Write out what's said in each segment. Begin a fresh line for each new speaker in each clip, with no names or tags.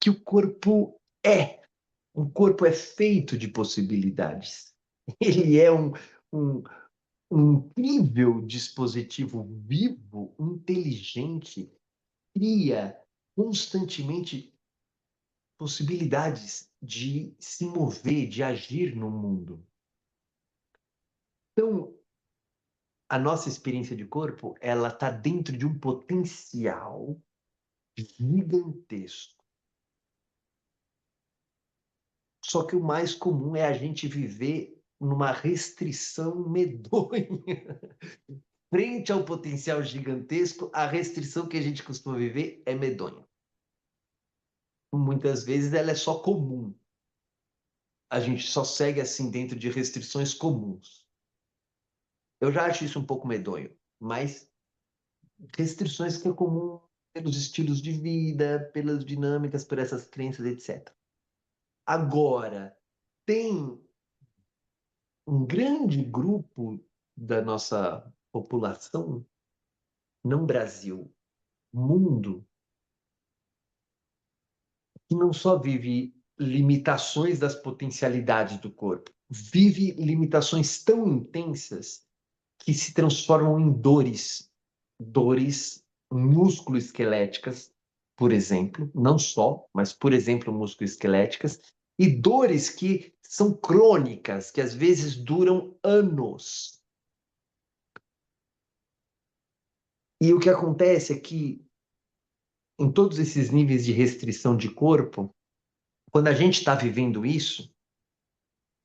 que o corpo é. O corpo é feito de possibilidades. Ele é um, um incrível dispositivo vivo, inteligente, cria constantemente possibilidades de se mover, de agir no mundo. Então, a nossa experiência de corpo, ela está dentro de um potencial gigantesco. Só que o mais comum é a gente viver numa restrição medonha. Frente ao potencial gigantesco, a restrição que a gente costuma viver é medonha. Muitas vezes ela é só comum. A gente só segue assim dentro de restrições comuns. Eu já acho isso um pouco medonho, mas restrições que é comum pelos estilos de vida, pelas dinâmicas, por essas crenças, etc. Agora, tem um grande grupo da nossa população, não Brasil, mundo, que não só vive limitações das potencialidades do corpo, vive limitações tão intensas que se transformam em dores, dores músculo-esqueléticas, por exemplo, não só, mas por exemplo, músculo-esqueléticas, e dores que são crônicas, que às vezes duram anos. E o que acontece é que, em todos esses níveis de restrição de corpo, quando a gente está vivendo isso,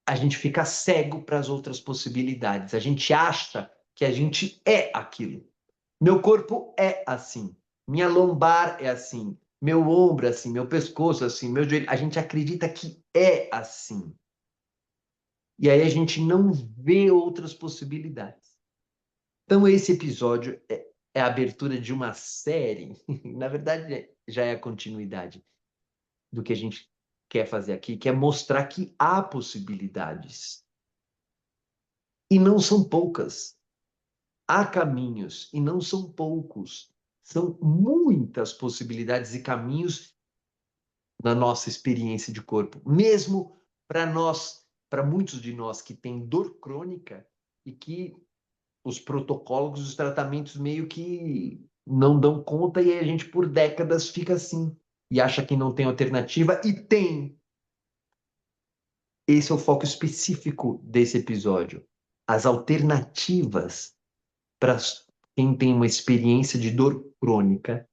a gente fica cego para as outras possibilidades. A gente acha que a gente é aquilo. Meu corpo é assim. Minha lombar é assim. Meu ombro é assim. Meu pescoço é assim. Meu joelho. A gente acredita que é assim. E aí a gente não vê outras possibilidades. Então, esse episódio é a abertura de uma série. Na verdade, já é a continuidade do que a gente quer fazer aqui, que é mostrar que há possibilidades. E não são poucas. Há caminhos, e não são poucos. São muitas possibilidades e caminhos na nossa experiência de corpo. Mesmo para nós, para muitos de nós que têm dor crônica e que os protocolos, os tratamentos meio que não dão conta e a gente por décadas fica assim. E acha que não tem alternativa, e tem. Esse é o foco específico desse episódio. As alternativas para quem tem uma experiência de dor crônica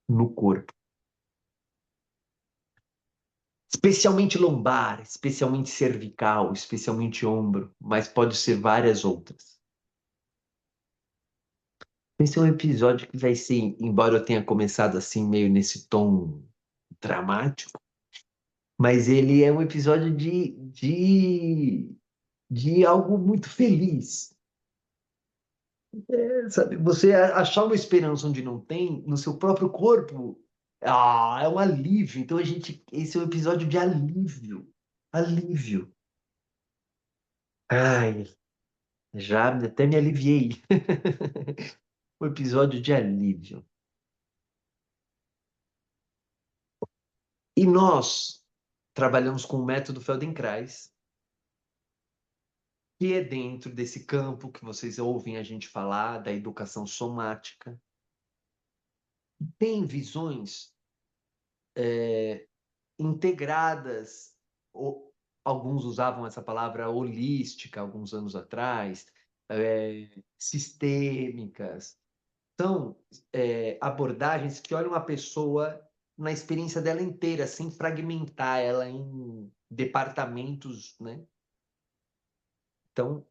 no corpo. Especialmente lombar, especialmente cervical, especialmente ombro, mas pode ser várias outras. Esse é um episódio que vai ser, embora eu tenha começado assim, meio nesse tom dramático, mas ele é um episódio de algo muito feliz. Sabe, você achar uma esperança onde não tem, no seu próprio corpo, é um alívio. Então esse é um episódio de alívio, alívio. Ai, já até me aliviei. Um episódio de alívio. E nós trabalhamos com o método Feldenkrais, que é dentro desse campo que vocês ouvem a gente falar, da educação somática. Tem visões integradas, ou, alguns usavam essa palavra holística alguns anos atrás, sistêmicas. São abordagens que olham a pessoa na experiência dela inteira, sem fragmentar ela em departamentos, né? Então,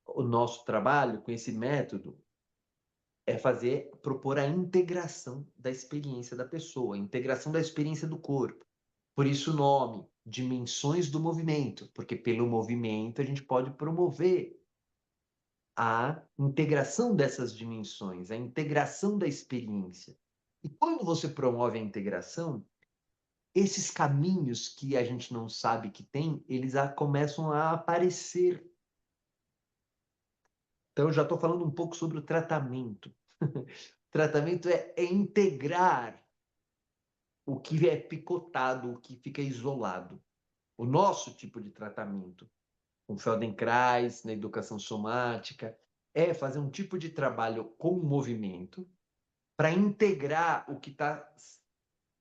o nosso trabalho com esse método é propor a integração da experiência da pessoa, a integração da experiência do corpo. Por isso o nome, dimensões do movimento, porque pelo movimento a gente pode promover a integração dessas dimensões, a integração da experiência. E quando você promove a integração, esses caminhos que a gente não sabe que tem, eles começam a aparecer. Então, eu já estou falando um pouco sobre o tratamento. O tratamento é integrar o que é picotado, o que fica isolado. O nosso tipo de tratamento, com Feldenkrais, na educação somática, é fazer um tipo de trabalho com movimento para integrar o que está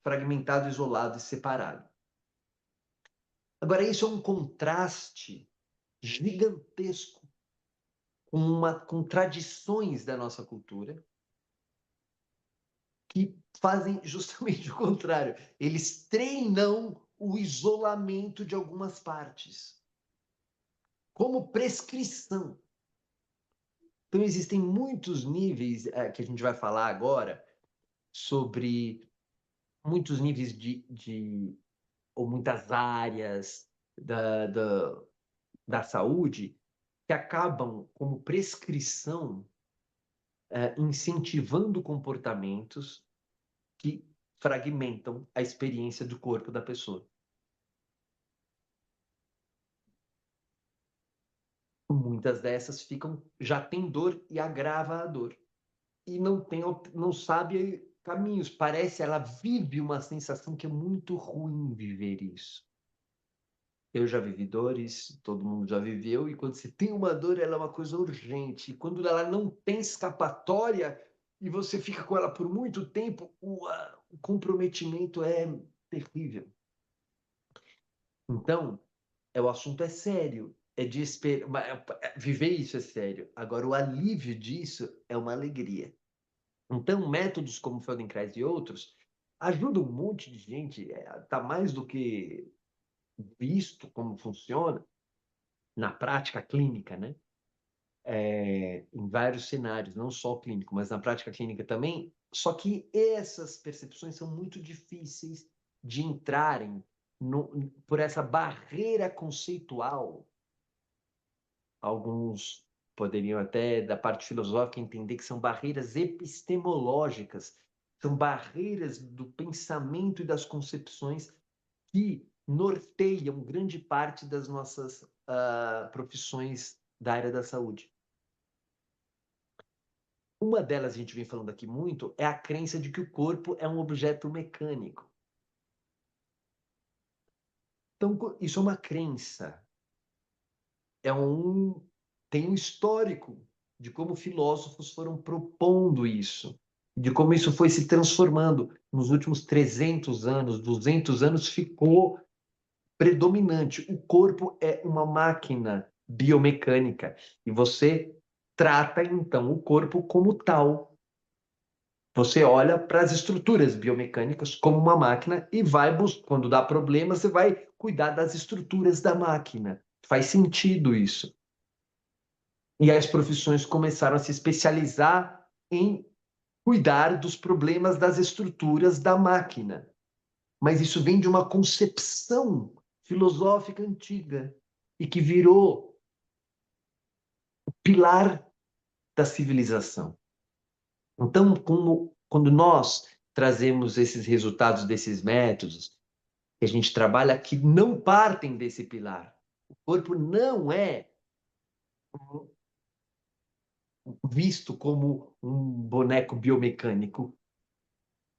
fragmentado, isolado e separado. Agora, isso é um contraste gigantesco com tradições da nossa cultura que fazem justamente o contrário. Eles treinam o isolamento de algumas partes como prescrição. Então, existem muitos níveis que a gente vai falar agora sobre muitos níveis ou muitas áreas da saúde que acabam como prescrição incentivando comportamentos que fragmentam a experiência do corpo da pessoa. Muitas dessas já tem dor e agrava a dor. E não sabe caminhos. Parece, ela vive uma sensação que é muito ruim viver isso. Eu já vivi dores, todo mundo já viveu, e quando você tem uma dor, ela é uma coisa urgente. E quando ela não tem escapatória e você fica com ela por muito tempo, o comprometimento é terrível. Então, o assunto é sério, viver isso é sério. Agora, o alívio disso é uma alegria. Então, métodos como Feldenkrais e outros ajudam um monte de gente, está mais do que visto como funciona na prática clínica, né? Em vários cenários, não só clínico, mas na prática clínica também. Só que essas percepções são muito difíceis de entrarem por essa barreira conceitual. Alguns poderiam até, da parte filosófica, entender que são barreiras epistemológicas, são barreiras do pensamento e das concepções que norteiam grande parte das nossas profissões da área da saúde. Uma delas, a gente vem falando aqui muito, é a crença de que o corpo é um objeto mecânico. Então, isso é uma crença. Tem um histórico de como filósofos foram propondo isso, de como isso foi se transformando. Nos últimos 300 anos, 200 anos, ficou predominante. O corpo é uma máquina biomecânica e você trata, então, o corpo como tal. Você olha para as estruturas biomecânicas como uma máquina e quando dá problema, você vai cuidar das estruturas da máquina. Faz sentido isso. E as profissões começaram a se especializar em cuidar dos problemas das estruturas da máquina. Mas isso vem de uma concepção filosófica antiga e que virou o pilar da civilização. Então, quando nós trazemos esses resultados desses métodos, que a gente trabalha, que não partem desse pilar. O corpo não é visto como um boneco biomecânico,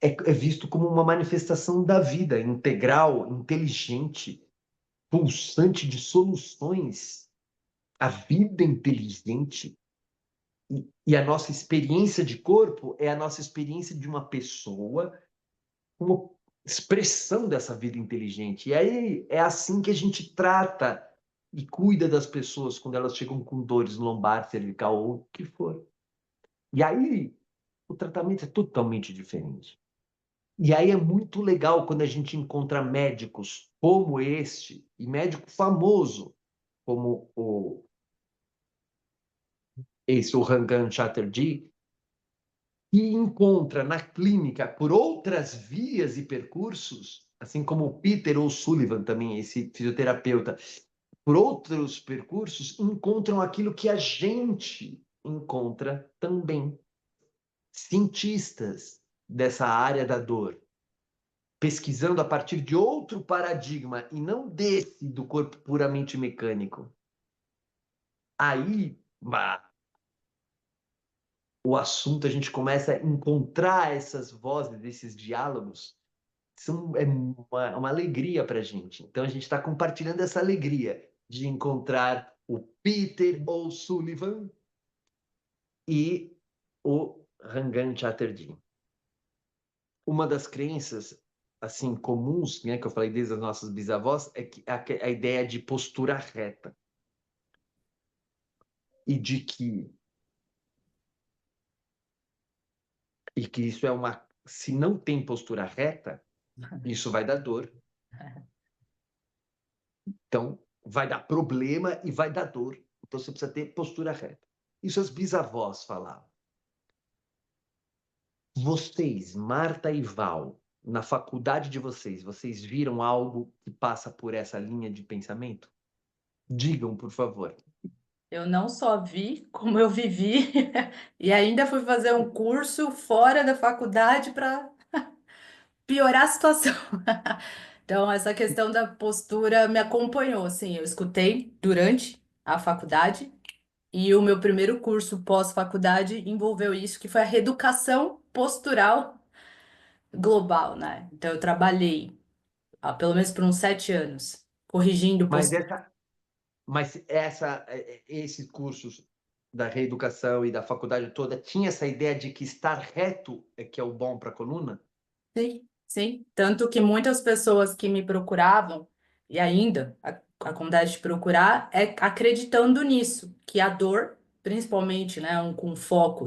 é visto como uma manifestação da vida integral, inteligente, pulsante de soluções. A vida inteligente e a nossa experiência de corpo é a nossa experiência de uma pessoa como expressão dessa vida inteligente. E aí é assim que a gente trata e cuida das pessoas quando elas chegam com dores lombar, cervical ou o que for. E aí o tratamento é totalmente diferente. E aí é muito legal quando a gente encontra médicos como este, e médico famoso, como o Rangan Chatterjee, que encontra na clínica, por outras vias e percursos, assim como o Peter O'Sullivan também, esse fisioterapeuta, por outros percursos, encontram aquilo que a gente encontra também. Cientistas dessa área da dor, pesquisando a partir de outro paradigma e não desse do corpo puramente mecânico. Aí, o assunto, a gente começa a encontrar essas vozes, esses diálogos, é uma alegria para a gente. Então, a gente está compartilhando essa alegria de encontrar o Peter O'Sullivan e o Rangan Chatterjee. Uma das crenças assim comuns, né, que eu falei desde as nossas bisavós, é que a ideia de postura reta e de que isso é uma, se não tem postura reta, isso vai dar dor. Então, vai dar problema e vai dar dor. Então, você precisa ter postura reta. Isso as bisavós falavam. Vocês, Marta e Val, na faculdade de vocês viram algo que passa por essa linha de pensamento? Digam, por favor.
Eu não só vi, como eu vivi, e ainda fui fazer um curso fora da faculdade para piorar a situação. Então, essa questão da postura me acompanhou, assim, eu escutei durante a faculdade, e o meu primeiro curso pós-faculdade envolveu isso, que foi a reeducação postural global, né? Então, eu trabalhei, pelo menos por uns 7 anos, corrigindo
Mas
postura.
esses cursos da reeducação e da faculdade toda tinha essa ideia de que estar reto é que é o bom para a coluna?
Sim, sim. Tanto que muitas pessoas que me procuravam, e ainda a comunidade de procurar, é acreditando nisso, que a dor, principalmente, né, com foco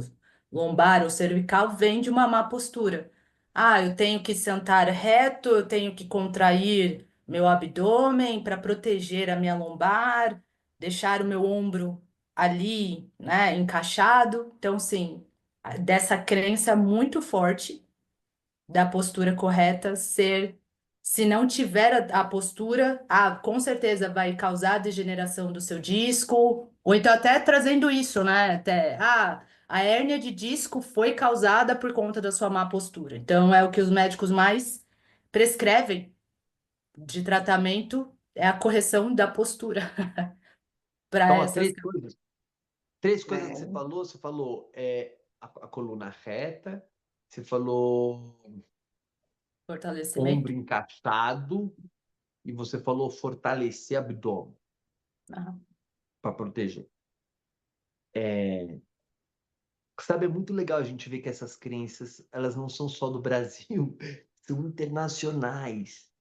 lombar ou cervical, vem de uma má postura. Ah, eu tenho que sentar reto, eu tenho que contrair meu abdômen para proteger a minha lombar, deixar o meu ombro ali, né, encaixado. Então, sim, dessa crença muito forte da postura correta ser, se não tiver a postura, com certeza vai causar degeneração do seu disco, ou então até trazendo isso, né? Até, a hérnia de disco foi causada por conta da sua má postura. Então, é o que os médicos mais prescrevem de tratamento, é a correção da postura para
Então, ó,
essas
três coisas que
é,
você falou a coluna reta, você falou ombro
fortalecimento.
encaixado e você falou fortalecer abdômen
Ah,
para proteger. Sabe, é muito legal a gente ver que essas crenças, elas não são só do Brasil, são internacionais.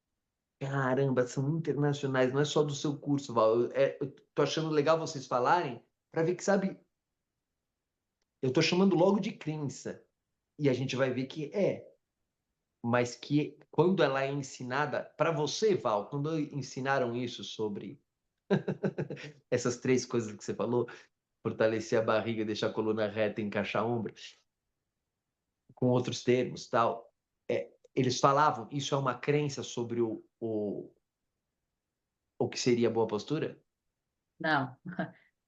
Caramba, são internacionais, não é só do seu curso, Val. Eu tô achando legal vocês falarem para ver que, sabe, eu tô chamando logo de crença e a gente vai ver que mas que quando ela é ensinada para você, Val, quando ensinaram isso sobre essas três coisas que você falou, fortalecer a barriga, deixar a coluna reta, encaixar ombros, com outros termos, tal, eles falavam, isso é uma crença sobre o que seria boa postura?
não,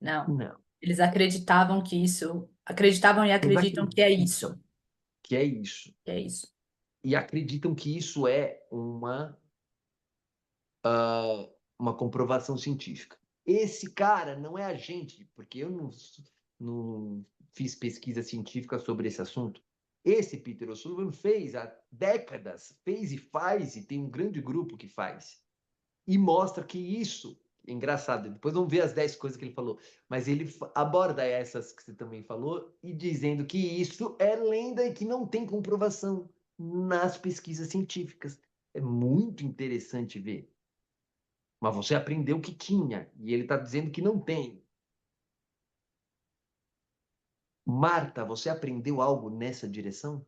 não.
Não.
Eles acreditavam que isso, acreditavam e
Eles
acreditam que é isso.
acreditam que é isso.
Que é isso.
E acreditam que isso é uma comprovação científica. Esse cara não é a gente, porque eu não fiz pesquisa científica sobre esse assunto. Esse Peter O'Sullivan fez há décadas, fez e faz, e tem um grande grupo que faz. E mostra que isso, é engraçado, depois vamos ver as 10 coisas que ele falou, mas ele aborda essas que você também falou e dizendo que isso é lenda e que não tem comprovação nas pesquisas científicas. É muito interessante ver. Mas você aprendeu que tinha, e ele está dizendo que não tem. Marta, você aprendeu algo nessa direção?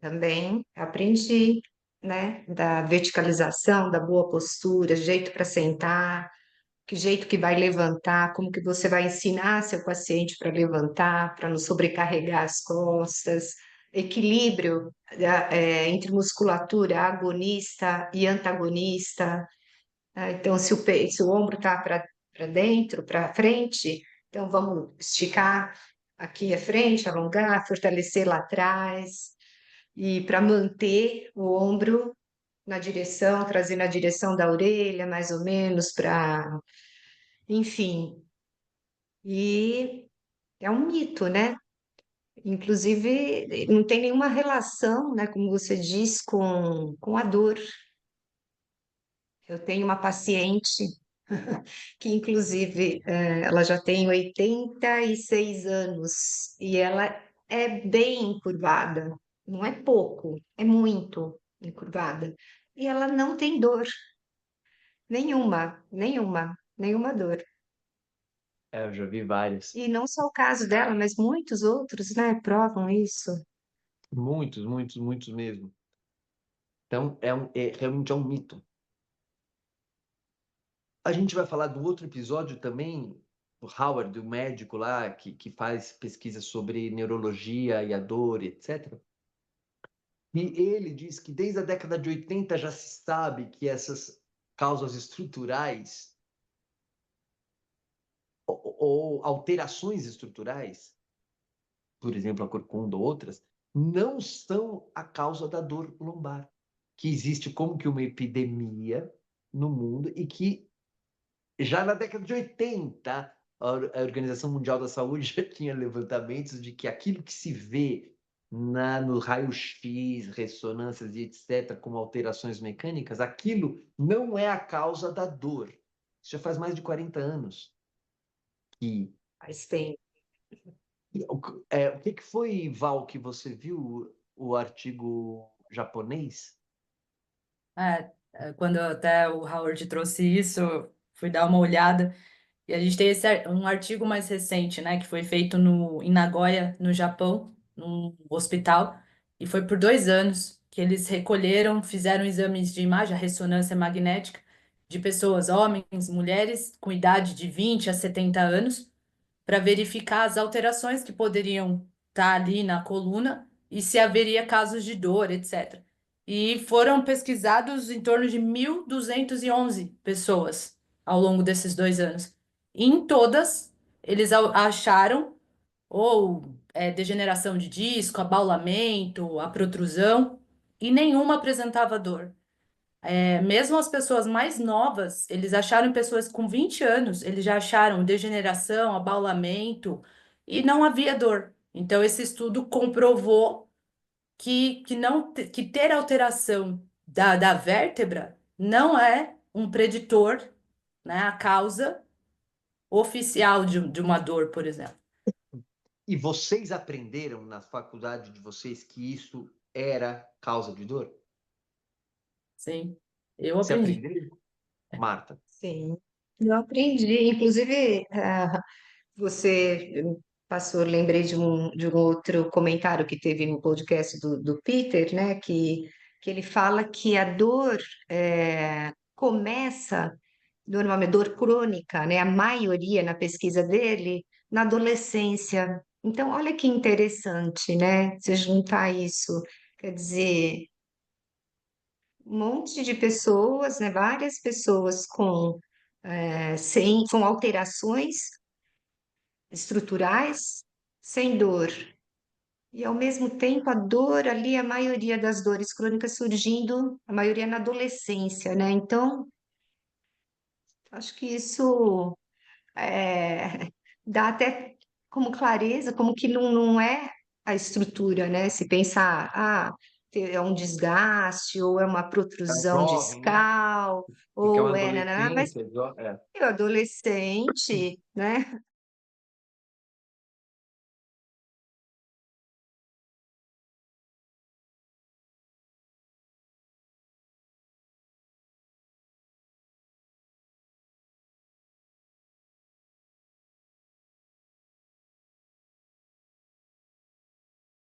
Também aprendi, né, da verticalização, da boa postura, jeito para sentar, que jeito que vai levantar, como que você vai ensinar seu paciente para levantar, para não sobrecarregar as costas, equilíbrio, entre musculatura agonista e antagonista. Então, se o ombro está para dentro, para frente, então vamos esticar aqui à frente, alongar, fortalecer lá atrás. E para manter o ombro na direção, trazer na direção da orelha, mais ou menos, para, enfim. E é um mito, né? Inclusive, não tem nenhuma relação, né, como você diz, com a dor. Eu tenho uma paciente que, inclusive, ela já tem 86 anos e ela é bem encurvada. Não é pouco, é muito encurvada. E ela não tem dor nenhuma, nenhuma dor.
Eu já vi várias.
E não só o caso dela, mas muitos outros, né, provam isso.
Muitos, muitos, muitos mesmo. Então, realmente é um mito. A gente vai falar do outro episódio também, do Howard, o médico lá, que faz pesquisa sobre neurologia e a dor, etc. E ele diz que desde a década de 80 já se sabe que essas causas estruturais ou alterações estruturais, por exemplo, a corcunda ou outras, não são a causa da dor lombar, que existe como que uma epidemia no mundo e que já na década de 80 a Organização Mundial da Saúde já tinha levantamentos de que aquilo que se vê no raio-x, ressonâncias e etc., como alterações mecânicas, aquilo não é a causa da dor. Isso já faz mais de 40 anos que
Faz tempo.
o que foi, Val, que você viu o artigo japonês?
Quando até o Howard trouxe isso, eu fui dar uma olhada. E a gente tem um artigo mais recente, né, que foi feito em Nagoya, no Japão, num hospital, e foi por 2 anos que eles recolheram, fizeram exames de imagem, a ressonância magnética, de pessoas, homens, mulheres, com idade de 20 a 70 anos, para verificar as alterações que poderiam estar ali na coluna e se haveria casos de dor, etc. E foram pesquisados em torno de 1.211 pessoas ao longo desses 2 anos. E em todas, eles acharam ou degeneração de disco, abaulamento, a protrusão, e nenhuma apresentava dor. Mesmo as pessoas mais novas, eles acharam em pessoas com 20 anos, eles já acharam degeneração, abaulamento, e não havia dor. Então, esse estudo comprovou que, não, que ter alteração da vértebra não é um preditor, né, a causa oficial de uma dor, por exemplo.
E vocês aprenderam na faculdade de vocês que isso era causa de dor?
Sim, eu
Você
aprendi.
aprendeu, Marta?
Sim, eu aprendi. Inclusive, você passou, lembrei de um outro comentário que teve no podcast do Peter, né? Que ele fala que a dor começa, normalmente, dor crônica, né? A maioria na pesquisa dele, na adolescência. Então, olha que interessante, né? Você juntar isso. Quer dizer, um monte de pessoas, né? Várias pessoas com alterações estruturais, sem dor. E ao mesmo tempo a dor ali, a maioria das dores crônicas surgindo, a maioria na adolescência, né? Então, acho que isso dá até como clareza, como que não é a estrutura, né? Se pensar, é um desgaste, ou é uma
É
protrusão
jovem, né?
discal,
Porque é uma
ou mas
adolescência.
o adolescente, né?